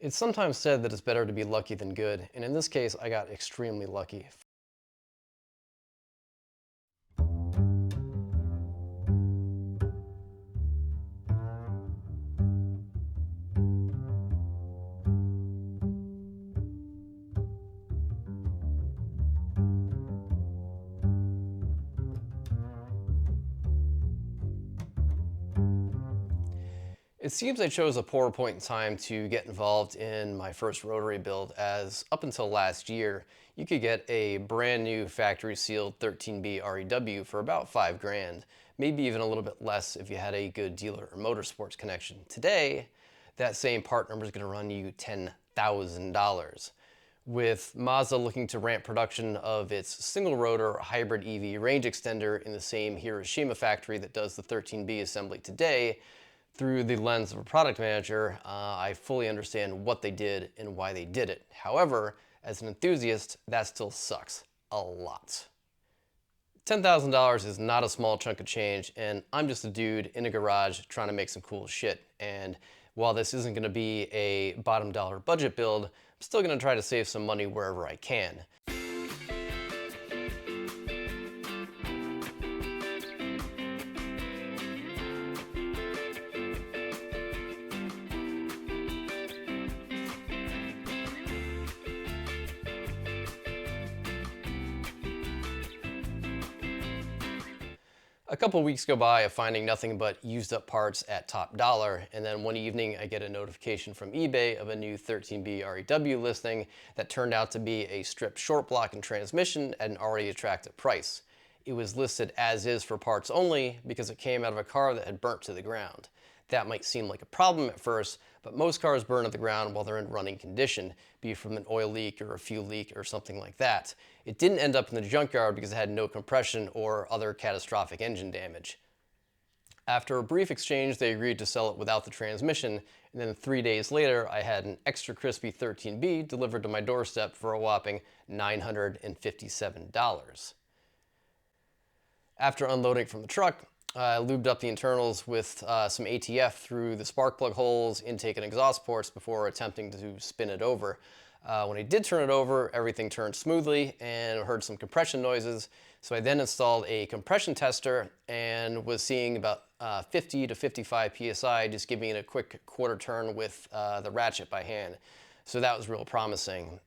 It's sometimes said that it's better to be lucky than good, and in this case, I got extremely lucky. It seems I chose a poor point in time to get involved in my first Rotary build, as up until last year, you could get a brand new factory sealed 13B REW for about 5 grand, maybe even a little bit less if you had a good dealer or motorsports connection. Today, that same part number is going to run you $10,000. With Mazda looking to ramp production of its single rotor hybrid EV range extender in the same Hiroshima factory that does the 13B assembly today, through the lens of a product manager, I fully understand what they did and why they did it. However, as an enthusiast, that still sucks a lot. $10,000 is not a small chunk of change, and I'm just a dude in a garage trying to make some cool shit. And while this isn't going to be a bottom dollar budget build, I'm still going to try to save some money wherever I can. A couple weeks go by of finding nothing but used up parts at top dollar, and then one evening I get a notification from eBay of a new 13B REW listing that turned out to be a stripped short block and transmission at an already attractive price. It was listed as is for parts only because it came out of a car that had burnt to the ground. That might seem like a problem at first, but most cars burn to the ground while they're in running condition, be it from an oil leak or a fuel leak or something like that. It didn't end up in the junkyard because it had no compression or other catastrophic engine damage. After a brief exchange, they agreed to sell it without the transmission, and then 3 days later, I had an extra crispy 13B delivered to my doorstep for a whopping $957. After unloading from the truck, I lubed up the internals with some ATF through the spark plug holes, intake and exhaust ports before attempting to spin it over. When I did turn it over, everything turned smoothly and I heard some compression noises. So I then installed a compression tester and was seeing about 50 to 55 PSI, just giving it a quick quarter turn with the ratchet by hand. So that was real promising.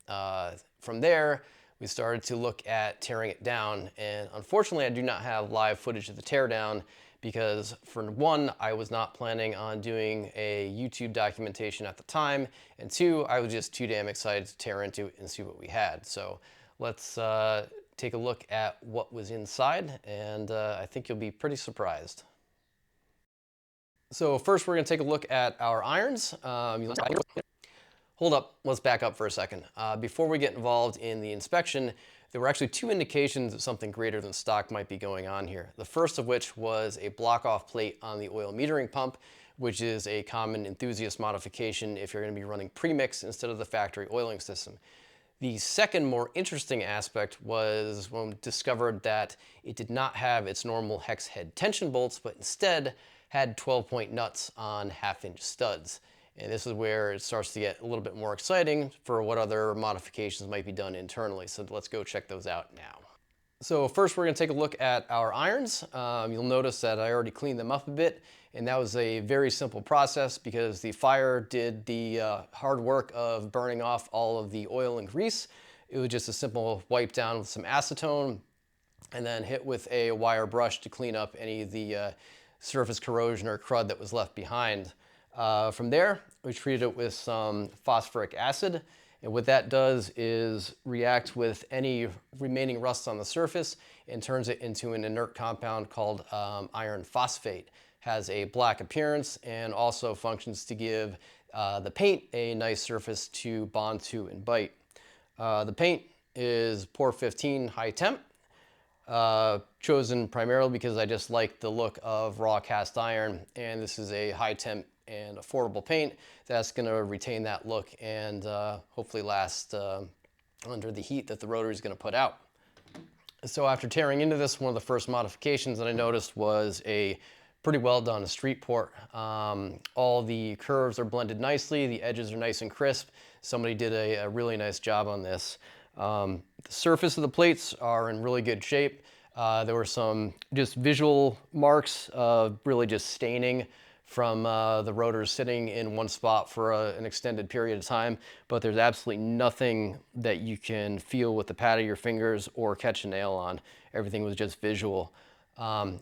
From there, we started to look at tearing it down, and unfortunately I do not have live footage of the teardown because, for one, I was not planning on doing a YouTube documentation at the time, and two, I was just too damn excited to tear into it and see what we had. So let's take a look at what was inside, and I think you'll be pretty surprised. So first we're going to take a look at our irons. Hold up, let's back up for a second. Before we get involved in the inspection, there were actually two indications that something greater than stock might be going on here. The first of which was a block-off plate on the oil metering pump, which is a common enthusiast modification if you're going to be running premix instead of the factory oiling system. The second, more interesting aspect was when we discovered that it did not have its normal hex head tension bolts, but instead had 12-point nuts on half-inch studs. And this is where it starts to get a little bit more exciting for what other modifications might be done internally. So let's go check those out now. So first we're going to take a look at our irons. You'll notice that I already cleaned them up a bit, and that was a very simple process because the fire did the hard work of burning off all of the oil and grease. It was just a simple wipe down with some acetone and then hit with a wire brush to clean up any of the surface corrosion or crud that was left behind. From there, we treated it with some phosphoric acid, and what that does is react with any remaining rust on the surface and turns it into an inert compound called iron phosphate. Has a black appearance and also functions to give the paint a nice surface to bond to and bite. The paint is Por 15 high temp. Chosen primarily because I just like the look of raw cast iron, and this is a high temp and affordable paint that's going to retain that look and hopefully last under the heat that the Rotary is going to put out. So after tearing into this, one of the first modifications that I noticed was a pretty well done street port. All the curves are blended nicely. The edges are nice and crisp. Somebody did a really nice job on this. The surface of the plates are in really good shape. There were some just visual marks of really just staining from the rotors sitting in one spot for an extended period of time, but there's absolutely nothing that you can feel with the pad of your fingers or catch a nail on. Everything was just visual.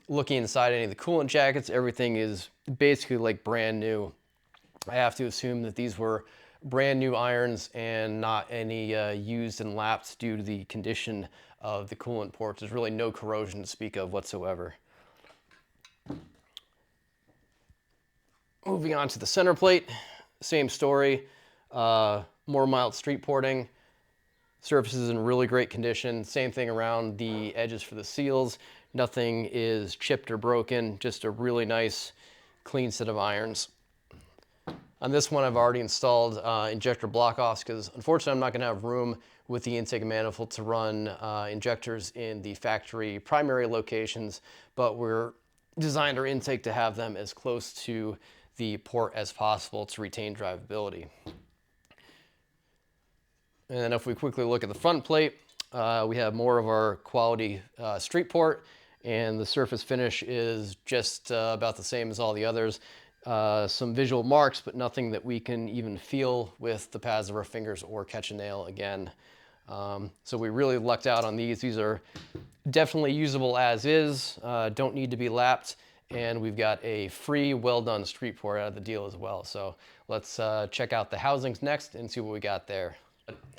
Looking inside any of the coolant jackets, everything is basically like brand new. I have to assume that these were brand new irons and not any used and lapped due to the condition of the coolant ports. There's really no corrosion to speak of whatsoever. Moving on to the center plate, same story, more mild street porting. Surface is in really great condition. Same thing around the edges for the seals. Nothing is chipped or broken, just a really nice, clean set of irons. On this one, I've already installed injector block-offs because unfortunately I'm not going to have room with the intake manifold to run injectors in the factory primary locations, but we're designed our intake to have them as close to the port as possible to retain drivability. And then if we quickly look at the front plate, we have more of our quality street port, and the surface finish is just about the same as all the others. Some visual marks, but nothing that we can even feel with the pads of our fingers or catch a nail again. So we really lucked out on these. These are definitely usable as is, don't need to be lapped, and we've got a free, well-done street port out of the deal as well. So let's check out the housings next and see what we got there.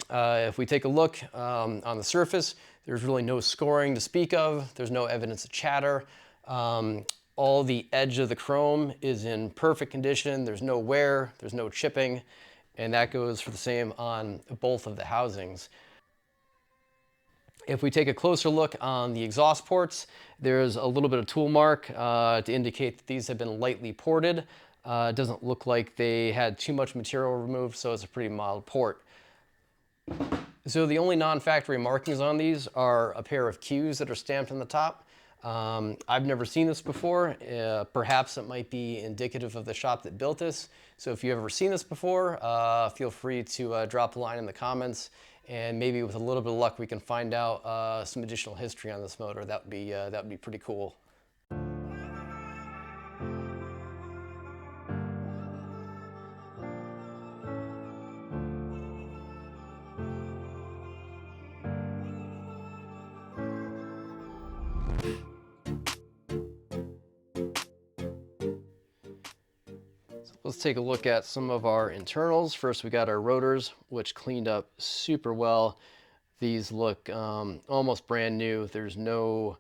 If we take a look on the surface, there's really no scoring to speak of. There's no evidence of chatter. All the edge of the chrome is in perfect condition. There's no wear, there's no chipping, and that goes for the same on both of the housings. If we take a closer look on the exhaust ports, there's a little bit of tool mark to indicate that these have been lightly ported. It doesn't look like they had too much material removed, so it's a pretty mild port. So the only non-factory markings on these are a pair of Qs that are stamped on the top. I've never seen this before. Perhaps it might be indicative of the shop that built this. So if you've ever seen this before, feel free to drop a line in the comments, and maybe with a little bit of luck we can find out some additional history on this motor. That would be pretty cool. Let's take a look at some of our internals. First, we got our rotors, which cleaned up super well. These look almost brand new. There's no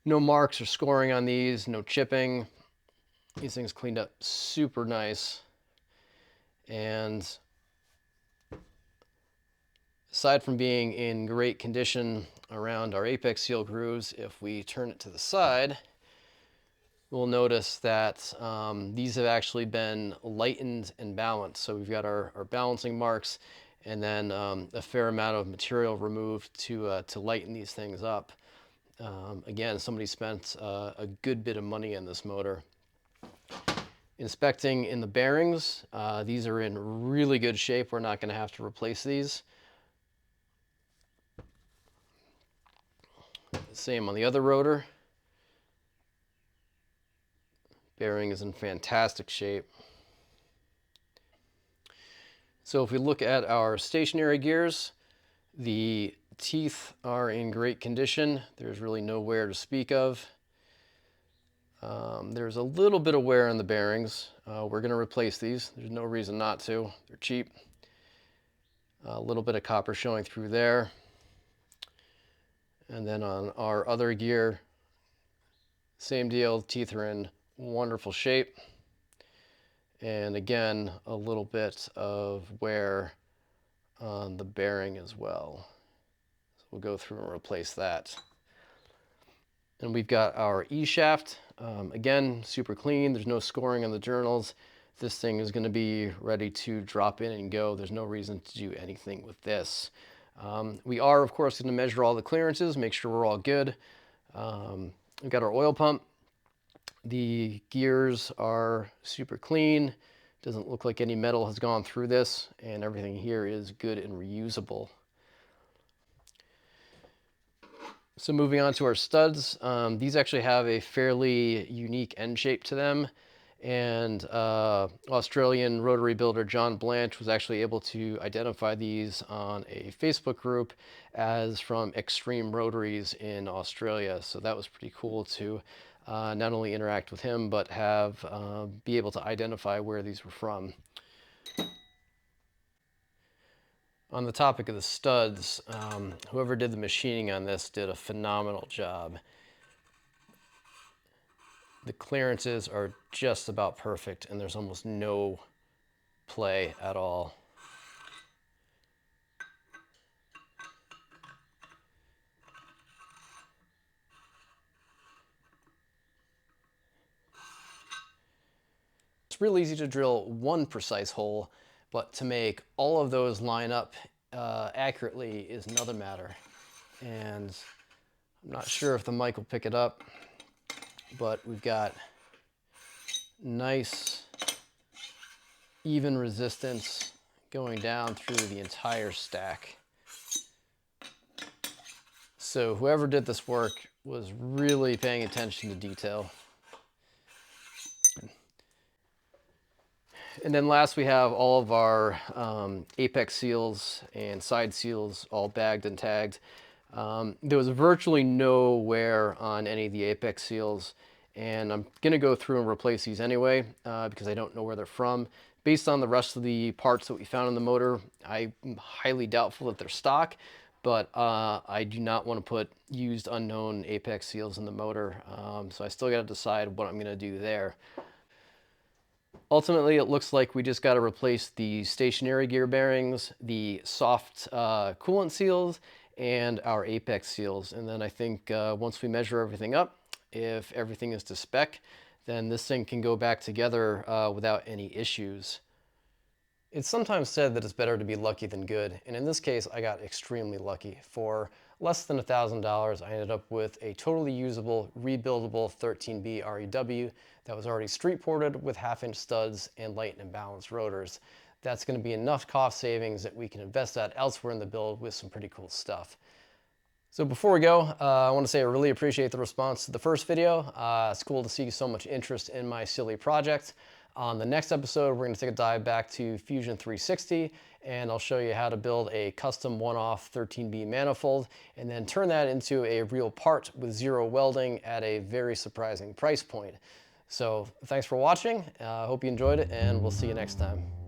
marks or scoring on these, no chipping. These things cleaned up super nice. And aside from being in great condition around our apex seal grooves, if we turn it to the side, we'll notice that these have actually been lightened and balanced. So we've got our balancing marks, and then a fair amount of material removed to lighten these things up. Again, somebody spent a good bit of money in this motor. Inspecting in the bearings, these are in really good shape. We're not going to have to replace these. Same on the other rotor. Bearing is in fantastic shape. So if we look at our stationary gears, the teeth are in great condition. There's really no wear to speak of. There's a little bit of wear on the bearings. We're going to replace these. There's no reason not to. They're cheap. A little bit of copper showing through there. And then on our other gear, same deal. Teeth are in wonderful shape, and again a little bit of wear on the bearing as well, so we'll go through and replace that. And we've got our E-shaft, again super clean. There's no scoring on the journals. This thing is going to be ready to drop in and go. There's no reason to do anything with this. We are of course going to measure all the clearances, make sure we're all good. We've got our oil pump. The gears are super clean. Doesn't look like any metal has gone through this, and everything here is good and reusable. So moving on to our studs, these actually have a fairly unique end shape to them. And Australian Rotary builder John Blanche was actually able to identify these on a Facebook group as from extreme rotaries in Australia. So that was pretty cool to not only interact with him, but have be able to identify where these were from. On the topic of the studs, whoever did the machining on this did a phenomenal job. The clearances are just about perfect, and there's almost no play at all. It's real easy to drill one precise hole, but to make all of those line up accurately is another matter. And I'm not sure if the mic will pick it up, but we've got nice even resistance going down through the entire stack. So whoever did this work was really paying attention to detail. And then last we have all of our apex seals and side seals all bagged and tagged. There was virtually no wear on any of the apex seals, and I'm going to go through and replace these anyway because I don't know where they're from. Based on the rest of the parts that we found in the motor, I'm highly doubtful that they're stock, but I do not want to put used unknown apex seals in the motor, so I still got to decide what I'm going to do there. Ultimately, it looks like we just got to replace the stationary gear bearings, the soft coolant seals, and our apex seals. And then I think once we measure everything up, if everything is to spec, then this thing can go back together without any issues. It's sometimes said that it's better to be lucky than good, and in this case I got extremely lucky. For less than $1,000 I ended up with a totally usable, rebuildable 13B REW that was already street ported with 1/2-inch studs and light and balanced rotors. That's going to be enough cost savings that we can invest that elsewhere in the build with some pretty cool stuff. So before we go, I want to say I really appreciate the response to the first video. It's cool to see so much interest in my silly project. On the next episode, we're going to take a dive back to Fusion 360, and I'll show you how to build a custom one-off 13B manifold, and then turn that into a real part with zero welding at a very surprising price point. So thanks for watching. I hope you enjoyed it, and we'll see you next time.